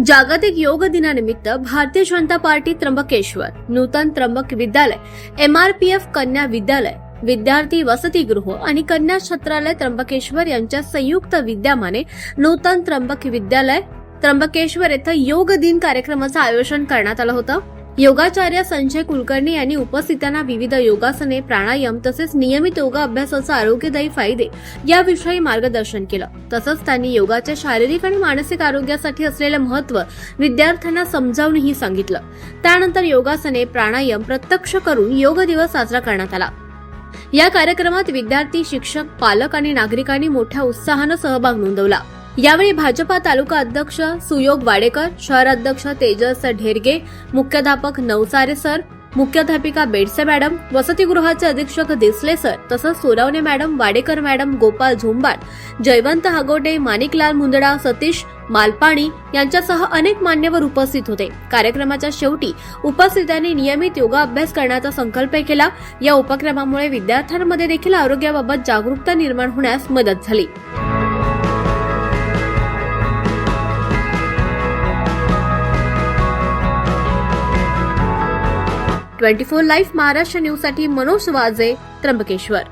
जागतिक योग दिनानिमित्त भारतीय जनता पार्टी त्र्यंबकेश्वर, नूतन त्र्यंबक विद्यालय, MRPF कन्या विद्यालय, विद्यार्थी वसतिगृह आणि कन्या छत्रालय त्र्यंबकेश्वर यांच्या संयुक्त विद्यमाने नूतन त्र्यंबक विद्यालय त्र्यंबकेश्वर येथे योग दिन कार्यक्रमाचं आयोजन करण्यात आलं होतं। योगाचार्य संजय कुलकर्णी यांनी उपस्थितांना विविध योगासने, प्राणायाम तसेच नियमित योगा अभ्यासाचे आरोग्यदायी फायदे याविषयी मार्गदर्शन केलं। तसंच त्यांनी योगाच्या शारीरिक आणि मानसिक आरोग्यासाठी असलेले महत्त्व विद्यार्थ्यांना समजावूनही सांगितलं। त्यानंतर योगासने, प्राणायाम प्रत्यक्ष करून योग दिवस साजरा करण्यात आला। या कार्यक्रमात विद्यार्थी, शिक्षक, पालक आणि नागरिकांनी मोठ्या उत्साहाने सहभाग नोंदवला। यावेळी भाजपा तालुका अध्यक्ष सुयोग वाडेकर, शहर अध्यक्ष तेजस ढेरगे, मुख्याध्यापक नवसारे सर, मुख्याध्यापिका बेडसे मॅडम, वसतिगृहाचे अधीक्षक देसले सर तसंच सोरावणे मॅडम, वाडेकर मॅडम, गोपाल झोंबाड, जयवंत हागोटे, माणिकलाल मुंदडा, सतीश मालपाणी यांच्यासह अनेक मान्यवर उपस्थित होते। कार्यक्रमाच्या शेवटी उपस्थितांनी नियमित योगा अभ्यास करण्याचा संकल्प केला। या उपक्रमामुळे विद्यार्थ्यांमध्ये देखील आरोग्याबाबत जागरूकता निर्माण होण्यास मदत झाली। 24 लाईव्ह महाराष्ट्र न्यूज साठी मनोज वाजे, त्र्यंबकेश्वर।